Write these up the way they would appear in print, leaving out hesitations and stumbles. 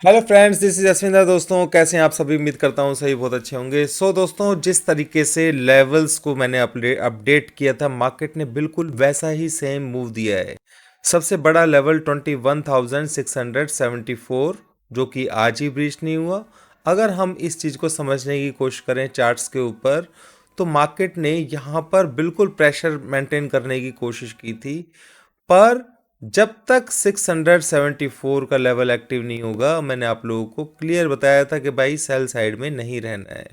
Hello friends, this is Ashwinder. दोस्तों, कैसे हैं आप सभी? उम्मीद करता हूँ सभी बहुत अच्छे होंगे। दोस्तों, जिस तरीके से लेवल्स को मैंने अपडेट किया था, मार्केट ने बिल्कुल वैसा ही सेम मूव दिया है। सबसे बड़ा लेवल 21,674, जो कि आज ही ब्रीच नहीं हुआ। अगर हम इस चीज़ को समझने की कोशिश करें चार्ट्स के ऊपर, तो मार्केट ने यहाँ पर बिल्कुल प्रेशर मेंटेन करने की कोशिश की थी। पर जब तक 674 का लेवल एक्टिव नहीं होगा, मैंने आप लोगों को क्लियर बताया था कि भाई सेल साइड में नहीं रहना है।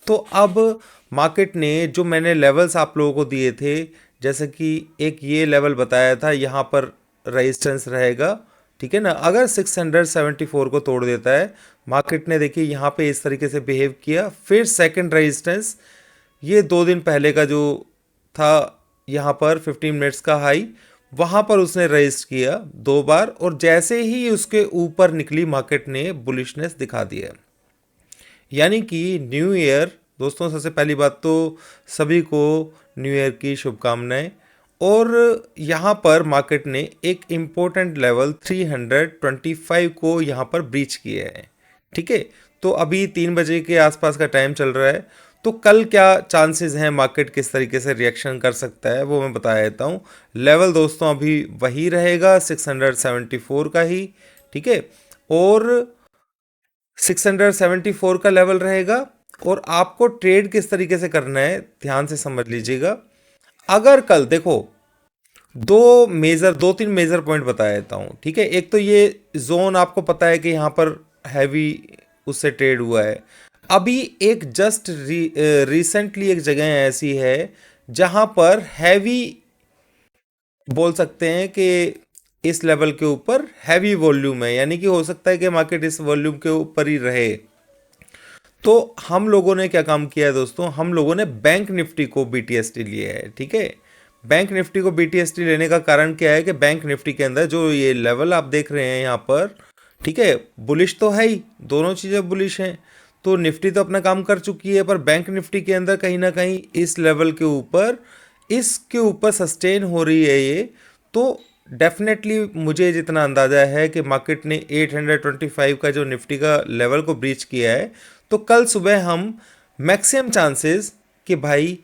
तो अब मार्केट ने जो मैंने लेवल्स आप लोगों को दिए थे, जैसे कि एक ये लेवल बताया था, यहाँ पर रेजिस्टेंस रहेगा, ठीक है ना। अगर 674 को तोड़ देता है मार्केट ने, देखिए यहाँ पे इस तरीके से बिहेव किया। फिर सेकंड रेजिस्टेंस, ये 2 दिन पहले का जो था, यहाँ पर 15 मिनट्स का हाई, वहां पर उसने रजिस्ट किया 2 बार, और जैसे ही उसके ऊपर निकली मार्केट ने बुलिशनेस दिखा दिया। यानी कि न्यू ईयर दोस्तों, सबसे पहली बात तो सभी को न्यू ईयर की शुभकामनाएं। और यहाँ पर मार्केट ने एक इम्पोर्टेंट लेवल 325 को यहाँ पर ब्रीच किया है, ठीक है। तो अभी 3 बजे के आसपास का टाइम चल रहा है। तो कल क्या चांसेस हैं, मार्केट किस तरीके से रिएक्शन कर सकता है, वो मैं बता देता हूँ। लेवल दोस्तों अभी वही रहेगा, 674 का ही, ठीक है। और 674 का लेवल रहेगा। और आपको ट्रेड किस तरीके से करना है, ध्यान से समझ लीजिएगा। अगर कल देखो, दो तीन मेजर पॉइंट बता देता हूँ, ठीक है। एक तो ये जोन आपको पता है कि यहाँ पर हैवी उससे ट्रेड हुआ है। अभी एक जस्ट रिसेंटली एक जगह ऐसी है जहां पर हैवी, बोल सकते हैं कि इस लेवल के ऊपर हैवी वॉल्यूम है, यानी कि हो सकता है कि मार्केट इस वॉल्यूम के ऊपर ही रहे। तो हम लोगों ने क्या काम किया है दोस्तों, हम लोगों ने बैंक निफ्टी को बीटीएसटी लिया है, ठीक है। बैंक निफ्टी को बीटीएसटी लेने का कारण क्या है कि बैंक निफ्टी के अंदर जो ये लेवल आप देख रहे हैं यहाँ पर, ठीक है, बुलिश तो है ही, दोनों चीज़ें बुलिश हैं। तो निफ्टी तो अपना काम कर चुकी है, पर बैंक निफ्टी के अंदर कहीं ना कहीं इस लेवल के ऊपर, इसके ऊपर सस्टेन हो रही है ये। तो डेफिनेटली मुझे जितना अंदाजा है कि मार्केट ने 825 का जो निफ्टी का लेवल को ब्रीच किया है, तो कल सुबह हम मैक्सिमम चांसेस कि भाई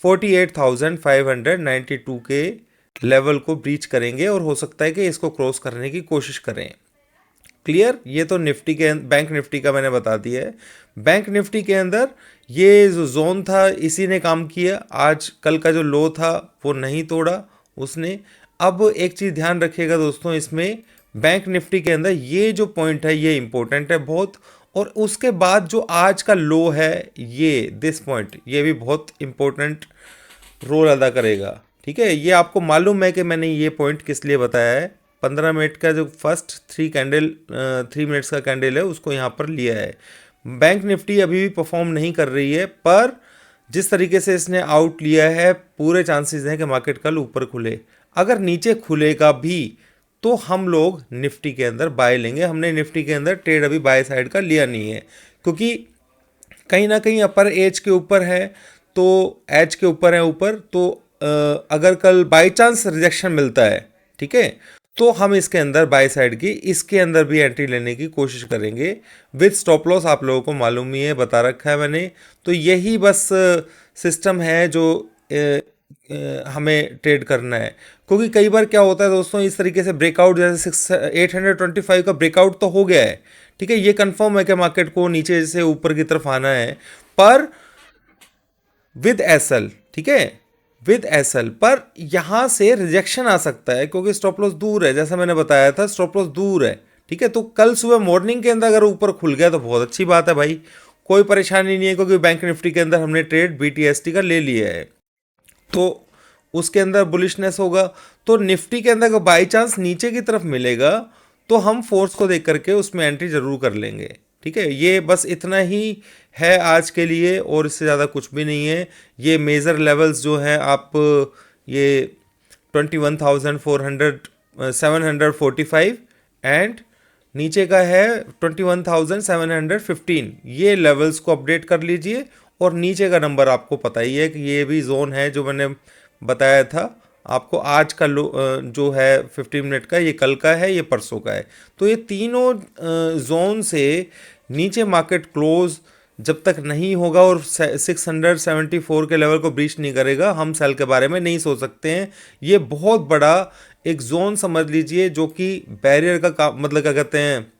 48,592 के लेवल को ब्रीच करेंगे, और हो सकता है कि इसको क्रॉस करने की कोशिश करें। क्लियर? ये तो निफ्टी के बैंक निफ्टी का मैंने बता दिया है। बैंक निफ्टी के अंदर ये जो जोन था, इसी ने काम किया। आज कल का जो लो था वो नहीं तोड़ा उसने। अब एक चीज़ ध्यान रखिएगा दोस्तों, इसमें बैंक निफ्टी के अंदर ये जो पॉइंट है ये इंपॉर्टेंट है बहुत। और उसके बाद जो आज का लो है, ये दिस पॉइंट, ये भी बहुत इंपॉर्टेंट रोल अदा करेगा, ठीक है। ये आपको मालूम है कि मैंने ये पॉइंट किस लिए बताया है। 15 मिनट का जो फर्स्ट 3 मिनट्स का कैंडल है, उसको यहाँ पर लिया है। बैंक निफ्टी अभी भी परफॉर्म नहीं कर रही है, पर जिस तरीके से इसने आउट लिया है, पूरे चांसेस हैं कि मार्केट कल ऊपर खुले। अगर नीचे खुलेगा भी तो हम लोग निफ्टी के अंदर बाय लेंगे। हमने निफ्टी के अंदर ट्रेड अभी बाय साइड का लिया नहीं है, क्योंकि कहीं ना कहीं अपर एज के ऊपर है, तो एज के ऊपर है ऊपर। तो अगर कल बाई चांस रिजेक्शन मिलता है, ठीक है, तो हम इसके अंदर बाय साइड की, इसके अंदर भी एंट्री लेने की कोशिश करेंगे विद स्टॉप लॉस। आप लोगों को मालूम ही है, बता रखा है मैंने। तो यही बस सिस्टम है जो हमें ट्रेड करना है। क्योंकि कई बार क्या होता है दोस्तों, इस तरीके से ब्रेकआउट, जैसे 825 का ब्रेकआउट तो हो गया है, ठीक है, ये कंफर्म है कि मार्केट को नीचे से ऊपर की तरफ आना है, पर विद एसएल, ठीक है, विद एसएल। पर यहां से रिजेक्शन आ सकता है, क्योंकि स्टॉप लॉस दूर है, जैसा मैंने बताया था स्टॉप लॉस दूर है, ठीक है। तो कल सुबह मॉर्निंग के अंदर अगर ऊपर खुल गया तो बहुत अच्छी बात है भाई, कोई परेशानी नहीं है, क्योंकि बैंक निफ्टी के अंदर हमने ट्रेड बीटीएसटी का ले लिया है। तो उसके अंदर बुलिशनेस होगा। तो निफ्टी के अंदर अगर बाई चांस नीचे की तरफ मिलेगा, तो हम फोर्स को देख करके उसमें एंट्री जरूर कर लेंगे, ठीक है। ये बस इतना ही है आज के लिए, और इससे ज़्यादा कुछ भी नहीं है। ये मेजर लेवल्स जो हैं, आप ये 21,400 745 एंड नीचे का है 21,715, ये लेवल्स को अपडेट कर लीजिए। और नीचे का नंबर आपको पता ही है कि ये भी जोन है जो मैंने बताया था, आपको आज का जो है 15 मिनट का, ये कल का है, ये परसों का है। तो ये तीनों जोन से नीचे मार्केट क्लोज जब तक नहीं होगा और 674 के लेवल को ब्रीच नहीं करेगा, हम सेल के बारे में नहीं सोच सकते हैं। ये बहुत बड़ा एक जोन समझ लीजिए जो कि बैरियर का काम, मतलब क्या कहते हैं,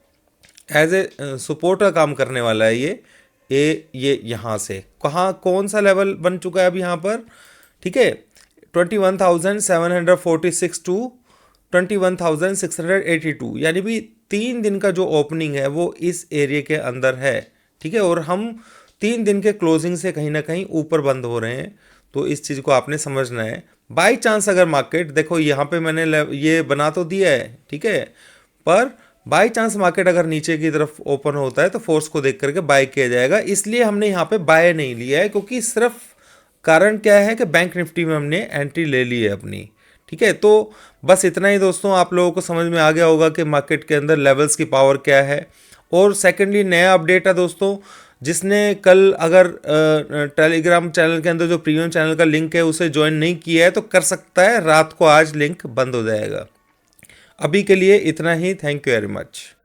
एज ए सपोर्ट का काम करने वाला है। ये यहाँ से कहाँ कौन सा लेवल बन चुका है अब यहाँ पर, ठीक है, 21,746 टू 21,682, यानी भी 3 दिन का जो ओपनिंग है वो इस एरिया के अंदर है, ठीक है। और हम 3 दिन के क्लोजिंग से कहीं ना कहीं ऊपर बंद हो रहे हैं, तो इस चीज़ को आपने समझना है। बाई चांस अगर मार्केट, देखो यहाँ पे मैंने ये बना तो दिया है, ठीक है, पर बाई चांस मार्केट अगर नीचे की तरफ ओपन होता है तो फोर्स को देख करके बाय किया जाएगा। इसलिए हमने यहाँ पे बाय नहीं लिया है, क्योंकि सिर्फ कारण क्या है कि बैंक निफ्टी में हमने एंट्री ले ली है अपनी, ठीक है। तो बस इतना ही दोस्तों, आप लोगों को समझ में आ गया होगा कि मार्केट के अंदर लेवल्स की पावर क्या है। और सेकेंडली नया अपडेट है दोस्तों, जिसने कल अगर टेलीग्राम चैनल के अंदर जो प्रीमियम चैनल का लिंक है उसे ज्वाइन नहीं किया है तो कर सकता है, रात को आज लिंक बंद हो जाएगा। अभी के लिए इतना ही, थैंक यू वेरी मच।